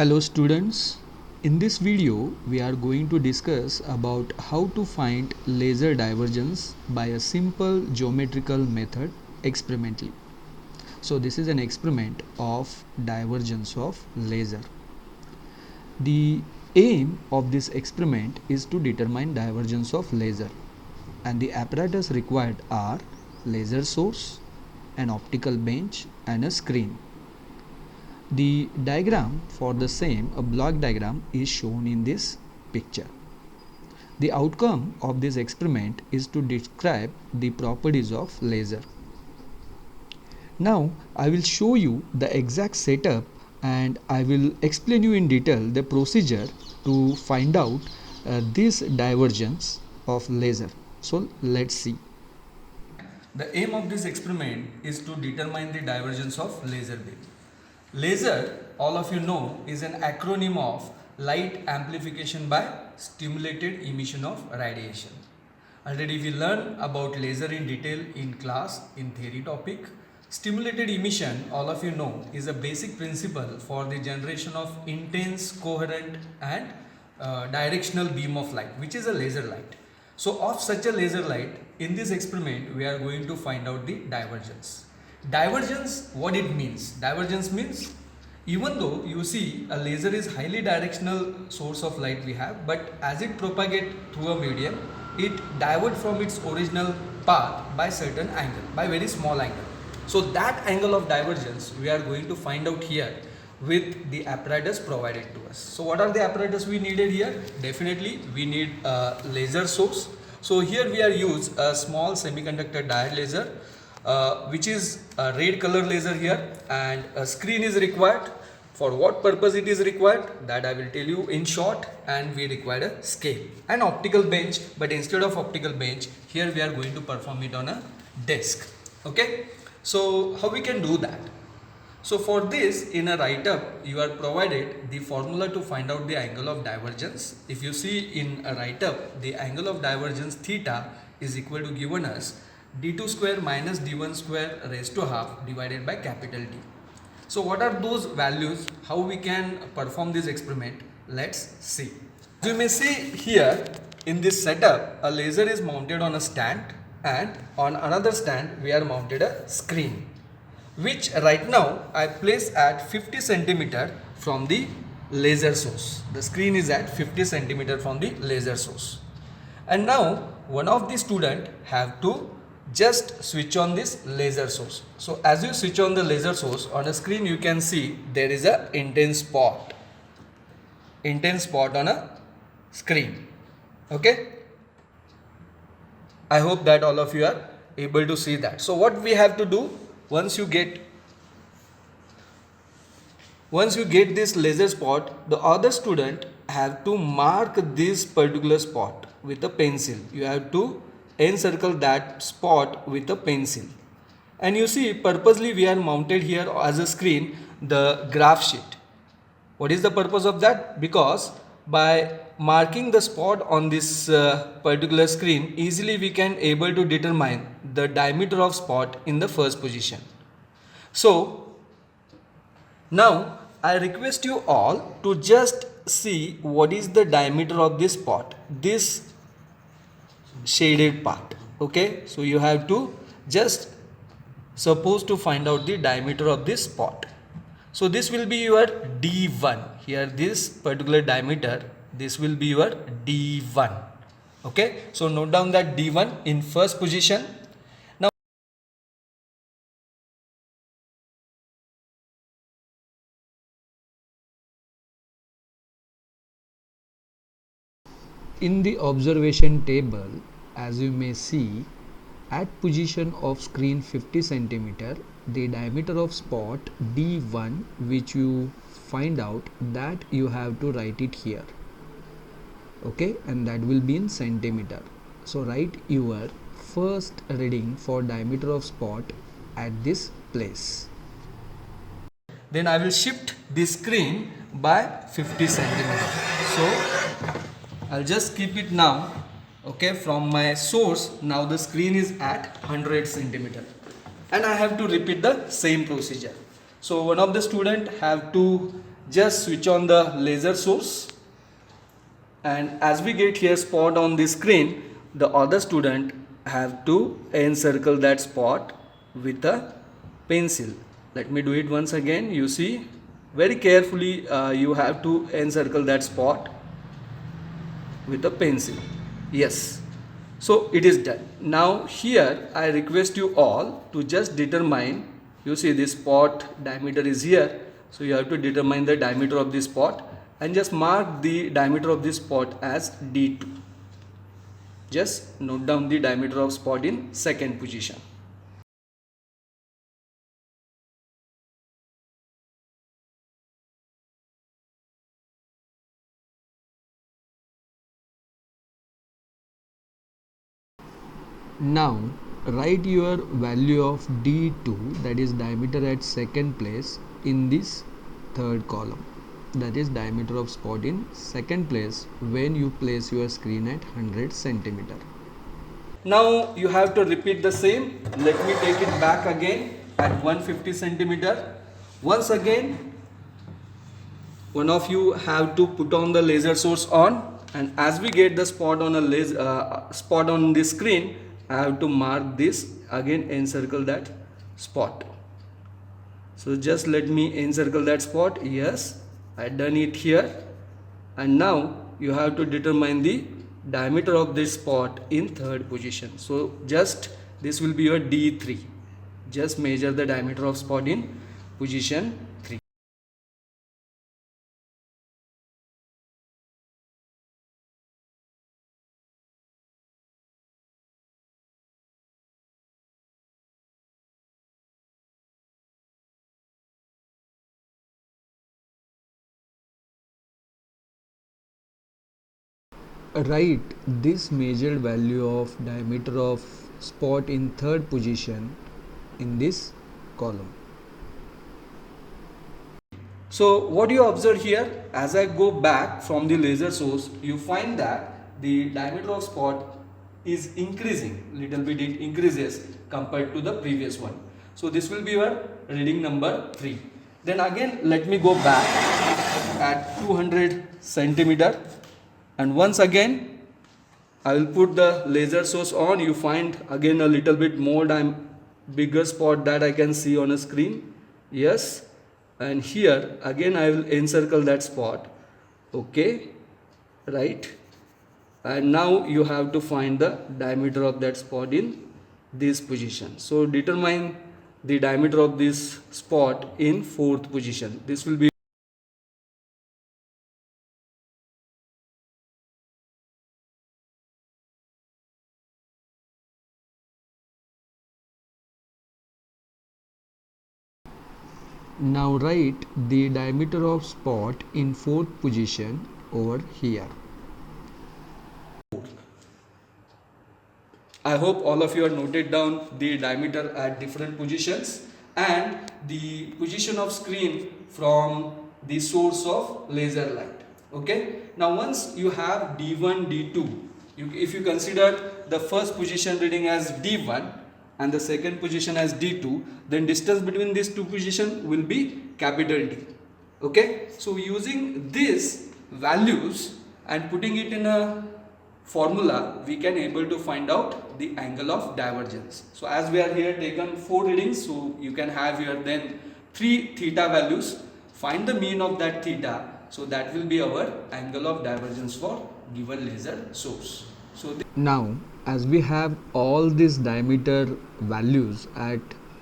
Hello students, in this video we are going to discuss about how to find laser divergence by a simple geometrical method experimentally. So this is an experiment of divergence of laser. The aim of this experiment is to determine divergence of laser, and the apparatus required are laser source, an optical bench and a screen. The diagram for the same, a block diagram, is shown in this picture. The outcome of this experiment is to describe the properties of laser. Now I will show you the exact setup and I will explain you in detail the procedure to find out this divergence of laser. So let's see. The aim of this experiment is to determine the divergence of laser beam. Laser, all of you know, is an acronym of light amplification by stimulated emission of radiation. Already we learned about laser in detail in class in theory topic. Stimulated emission, all of you know, is a basic principle for the generation of intense, coherent and directional beam of light, which is a laser light. So of such a laser light, in this experiment we are going to find out the divergence. Divergence, what it means? Divergence means even though you see a laser is highly directional source of light we have, but as it propagates through a medium, it diverges from its original path by certain angle, by very small angle. So that angle of divergence we are going to find out here with the apparatus provided to us. So what are the apparatus we needed here? Definitely we need a laser source. So here we are use a small semiconductor diode laser, which is a red color laser here, and a screen is required. For what purpose it is required, that I will tell you in short. And we require a scale, an optical bench, but instead of optical bench, here we are going to perform it on a desk. Okay, so how we can do that? So for this, in a write-up you are provided the formula to find out the angle of divergence. If you see in a write-up, the angle of divergence theta is equal to given as d2 square minus d1 square raised to half divided by capital T. So what are those values? How we can perform this experiment? Let's see. As you may see here in this setup, a laser is mounted on a stand, and on another stand we are mounted a screen, which right now I place at 50 centimeter from the laser source. The screen is at 50 centimeter from the laser source. And now one of the student have to just switch on this laser source. So as you switch on the laser source, on a screen you can see there is a intense spot on a screen. Okay, I hope that all of you are able to see that. So what we have to do, once you get this laser spot, the other student have to mark this particular spot with a pencil. You have to encircle that spot with a pencil. And you see, purposely we are mounted here as a screen the graph sheet. What is the purpose of that? Because by marking the spot on this particular screen, easily we can able to determine the diameter of spot in the first position. So now I request you all to just see what is the diameter of this spot, this shaded part. Okay, so you have to just suppose to find out the diameter of this spot. So this will be your D1. Here this particular diameter, this will be your D1. Okay, so note down that D1 in first position. Now in the observation table, as you may see, at position of screen 50 centimeter, the diameter of spot D1 which you find out, that you have to write it here. Okay, and that will be in centimeter. So write your first reading for diameter of spot at this place. Then I will shift the screen by 50 centimeter. So I'll just keep it now. Okay, from my source, now the screen is at 100 centimeter, and I have to repeat the same procedure. So one of the student have to just switch on the laser source, and as we get here spot on the screen, the other student have to encircle that spot with a pencil. Let me do it once again. You see, very carefully you have to encircle that spot with a pencil. Yes, so it is done. Now here I request you all to just determine, you see this spot diameter is here, so you have to determine the diameter of this spot and just mark the diameter of this spot as D2. Just note down the diameter of spot in second position. Now write your value of D2, that is diameter at second place, in this third column, that is diameter of spot in second place when you place your screen at 100 centimeter. Now you have to repeat the same. Let me take it back again at 150 centimeter. Once again, one of you have to put on the laser source on, and as we get the spot on a spot on the screen, I have to mark this again, encircle that spot. So just let me encircle that spot. Yes, I done it here. And now you have to determine the diameter of this spot in third position. So just this will be your D3. Just measure the diameter of spot in position 3. Write this measured value of diameter of spot in third position in this column. So what you observe here, as I go back from the laser source, you find that the diameter of spot is increasing, little bit it increases compared to the previous one. So this will be your reading number 3. Then again let me go back at 200 centimeter, and once again I will put the laser source on. You find again a little bit more bigger spot that I can see on a screen. Yes, and here again I will encircle that spot. Okay, right, and now you have to find the diameter of that spot in this position. So determine the diameter of this spot in fourth position. This will be Now write the diameter of spot in fourth position over here. I hope all of you have noted down the diameter at different positions and the position of screen from the source of laser light. Okay. Now once you have D1, D2, if you consider the first position reading as D1 and the second position as D2, then distance between these two positions will be capital D. Okay. So using these values and putting it in a formula, we can able to find out the angle of divergence. So as we are here taken 4 readings, so you can have here then 3 theta values. Find the mean of that theta. So that will be our angle of divergence for given laser source. So now as we have all these diameter values at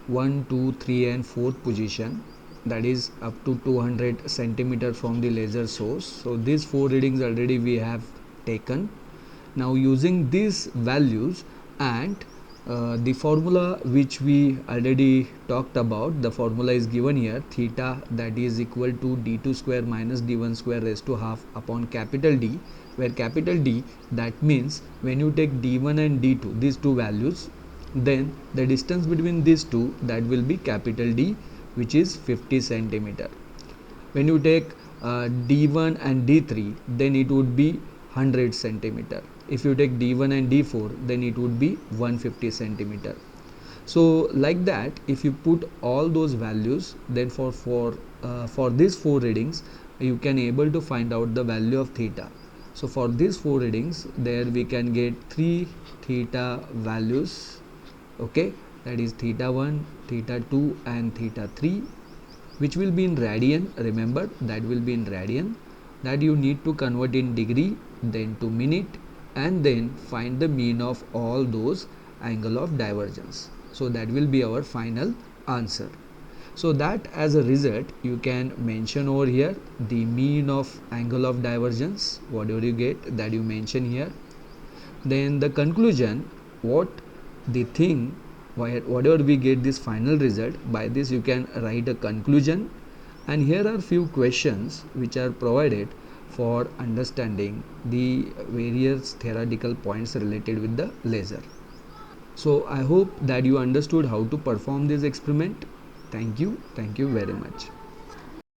1, 2, 3 and 4th position, that is up to 200 centimeter from the laser source. So these 4 readings already we have taken. Now using these values and the formula which we already talked about, the formula is given here, theta that is equal to d2 square minus d1 square raised to half upon capital D, where capital D, that means when you take d1 and d2, these two values, then the distance between these two, that will be capital D, which is 50 centimeter. When you take d1 and d3, then it would be 100 centimeter. If you take d1 and d4, then it would be 150 centimeter. So like that, if you put all those values, then for for these 4 readings you can able to find out the value of theta. So for these 4 readings there we can get 3 theta values, okay, that is theta 1, theta 2 and theta 3, which will be in radian. Remember, that will be in radian, that you need to convert in degree, then to minute, and then find the mean of all those angle of divergence. So that will be our final answer. So that as a result you can mention over here the mean of angle of divergence, whatever you get that you mention here. Then the conclusion, what the thing, whatever we get this final result, by this you can write a conclusion. And here are few questions which are provided for understanding the various theoretical points related with the laser. So I hope that you understood how to perform this experiment. Thank you very much.